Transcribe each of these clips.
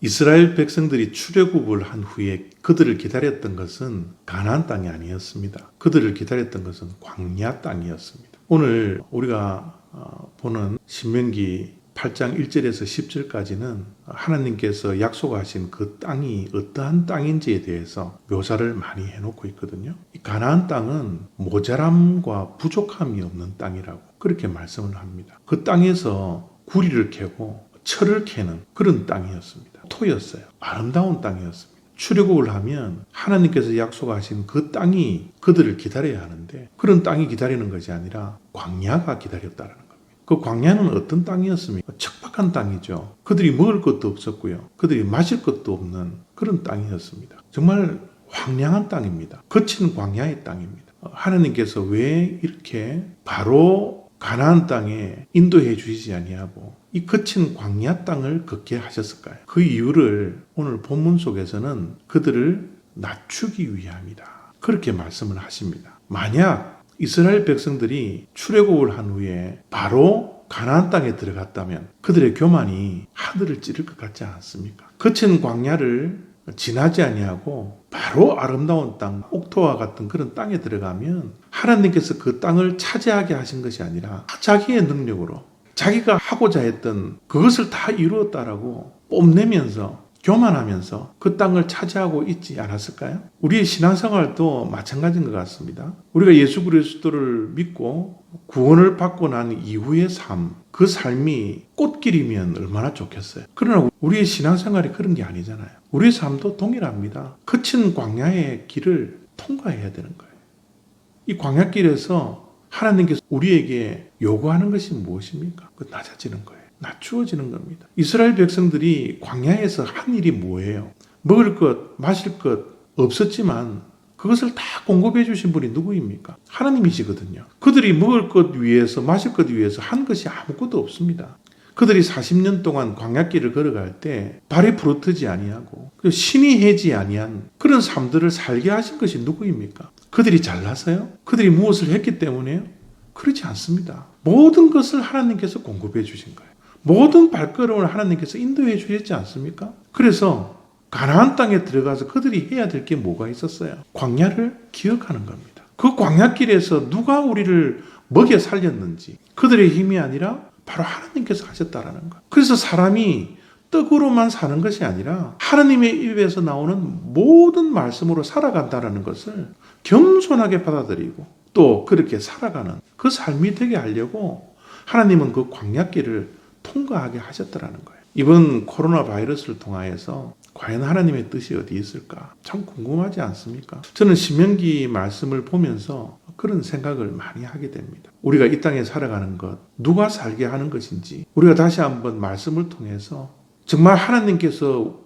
이스라엘 백성들이 출애굽을 한 후에 그들을 기다렸던 것은 가나안 땅이 아니었습니다. 그들을 기다렸던 것은 광야 땅이었습니다. 오늘 우리가 보는 신명기 8장 1절에서 10절까지는 하나님께서 약속하신 그 땅이 어떠한 땅인지에 대해서 묘사를 많이 해놓고 있거든요. 이 가나안 땅은 모자람과 부족함이 없는 땅이라고 그렇게 말씀을 합니다. 그 땅에서 구리를 캐고 철을 캐는 그런 땅이었습니다. 토였어요. 아름다운 땅이었습니다. 출애굽을 하면 하나님께서 약속하신 그 땅이 그들을 기다려야 하는데 그런 땅이 기다리는 것이 아니라 광야가 기다렸다는 겁니다. 그 광야는 어떤 땅이었습니까? 척박한 땅이죠. 그들이 먹을 것도 없었고요. 그들이 마실 것도 없는 그런 땅이었습니다. 정말 황량한 땅입니다. 거친 광야의 땅입니다. 하나님께서 왜 이렇게 바로 가나안 땅에 인도해 주시지 아니하고 이 거친 광야 땅을 걷게 하셨을까요? 그 이유를 오늘 본문 속에서는 그들을 낮추기 위함이다. 그렇게 말씀을 하십니다. 만약 이스라엘 백성들이 출애굽을 한 후에 바로 가나안 땅에 들어갔다면 그들의 교만이 하늘을 찌를 것 같지 않습니까? 거친 광야를 지나지 아니하고 바로 아름다운 땅, 옥토와 같은 그런 땅에 들어가면 하나님께서 그 땅을 차지하게 하신 것이 아니라 자기의 능력으로 자기가 하고자 했던 그것을 다 이루었다라고 뽐내면서 교만하면서 그 땅을 차지하고 있지 않았을까요? 우리의 신앙생활도 마찬가지인 것 같습니다. 우리가 예수 그리스도를 믿고 구원을 받고 난 이후의 삶, 그 삶이 꽃길이면 얼마나 좋겠어요. 그러나 우리의 신앙생활이 그런 게 아니잖아요. 우리의 삶도 동일합니다. 거친 광야의 길을 통과해야 되는 거예요. 이 광야길에서 하나님께서 우리에게 요구하는 것이 무엇입니까? 그 낮아지는 거예요. 낮추어지는 겁니다. 이스라엘 백성들이 광야에서 한 일이 뭐예요? 먹을 것, 마실 것 없었지만 그것을 다 공급해 주신 분이 누구입니까? 하나님이시거든요. 그들이 먹을 것 위해서, 마실 것 위해서 한 것이 아무것도 없습니다. 그들이 40년 동안 광야길을 걸어갈 때 발이 부르트지 아니하고 신이 해지 아니한 그런 삶들을 살게 하신 것이 누구입니까? 그들이 잘나서요? 그들이 무엇을 했기 때문에요? 그렇지 않습니다. 모든 것을 하나님께서 공급해 주신 거예요. 모든 발걸음을 하나님께서 인도해 주셨지 않습니까? 그래서 가나안 땅에 들어가서 그들이 해야 될 게 뭐가 있었어요? 광야를 기억하는 겁니다. 그 광야길에서 누가 우리를 먹여 살렸는지 그들의 힘이 아니라 바로 하나님께서 하셨다라는 거예요. 그래서 사람이 떡으로만 사는 것이 아니라 하나님의 입에서 나오는 모든 말씀으로 살아간다는 것을 겸손하게 받아들이고 또 그렇게 살아가는 그 삶이 되게 하려고 하나님은 그 광야길을 통과하게 하셨다라는 거예요. 이번 코로나 바이러스를 통하여서 과연 하나님의 뜻이 어디 있을까? 참 궁금하지 않습니까? 저는 신명기 말씀을 보면서 그런 생각을 많이 하게 됩니다. 우리가 이 땅에 살아가는 것, 누가 살게 하는 것인지 우리가 다시 한번 말씀을 통해서 정말 하나님께서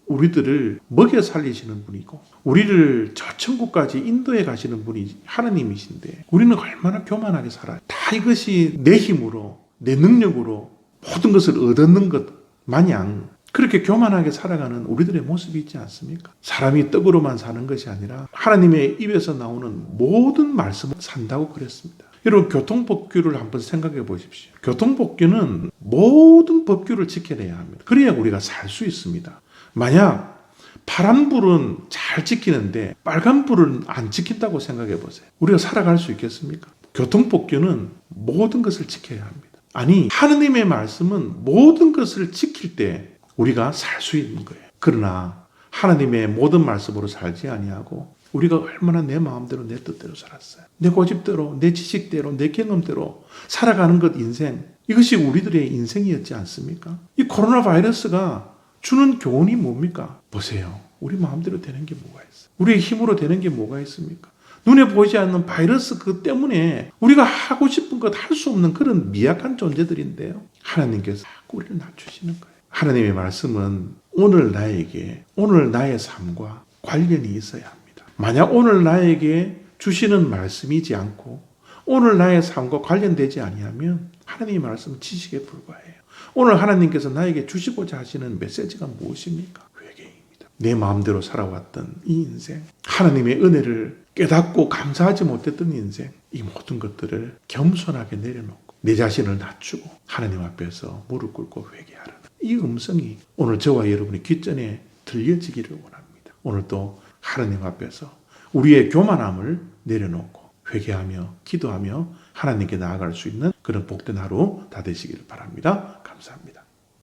우리들을 먹여 살리시는 분이고 우리를 저 천국까지 인도해 가시는 분이 하나님이신데 우리는 얼마나 교만하게 살아요. 다 이것이 내 힘으로 내 능력으로 모든 것을 얻는 것 마냥 그렇게 교만하게 살아가는 우리들의 모습이 있지 않습니까? 사람이 떡으로만 사는 것이 아니라 하나님의 입에서 나오는 모든 말씀을 산다고 그랬습니다. 여러분 교통법규를 한번 생각해 보십시오. 교통법규는 모든 법규를 지켜내야 합니다. 그래야 우리가 살 수 있습니다. 만약 파란불은 잘 지키는데 빨간불은 안 지킨다고 생각해 보세요. 우리가 살아갈 수 있겠습니까? 교통법규는 모든 것을 지켜야 합니다. 아니 하느님의 말씀은 모든 것을 지킬 때 우리가 살 수 있는 거예요. 그러나 하나님의 모든 말씀으로 살지 아니하고 우리가 얼마나 내 마음대로 내 뜻대로 살았어요. 내 고집대로 내 지식대로 내 경험대로 살아가는 것 인생 이것이 우리들의 인생이었지 않습니까? 이 코로나 바이러스가 주는 교훈이 뭡니까? 보세요. 우리 마음대로 되는 게 뭐가 있어요? 우리의 힘으로 되는 게 뭐가 있습니까? 눈에 보이지 않는 바이러스 그 때문에 우리가 하고 싶은 것 할 수 없는 그런 미약한 존재들인데요. 하나님께서 자꾸 우리를 낮추시는 거예요. 하나님의 말씀은 오늘 나에게 오늘 나의 삶과 관련이 있어야 합니다. 만약 오늘 나에게 주시는 말씀이지 않고 오늘 나의 삶과 관련되지 아니하면 하나님의 말씀은 지식에 불과해요. 오늘 하나님께서 나에게 주시고자 하시는 메시지가 무엇입니까? 회개입니다. 내 마음대로 살아왔던 이 인생, 하나님의 은혜를 깨닫고 감사하지 못했던 인생, 이 모든 것들을 겸손하게 내려놓고 내 자신을 낮추고 하나님 앞에서 무릎 꿇고 회개하라는 이 음성이 오늘 저와 여러분의 귓전에 들려지기를 원합니다. 오늘 또 하나님 앞에서 우리의 교만함을 내려놓고 회개하며 기도하며 하나님께 나아갈 수 있는 그런 복된 하루 다 되시기를 바랍니다. 감사합니다.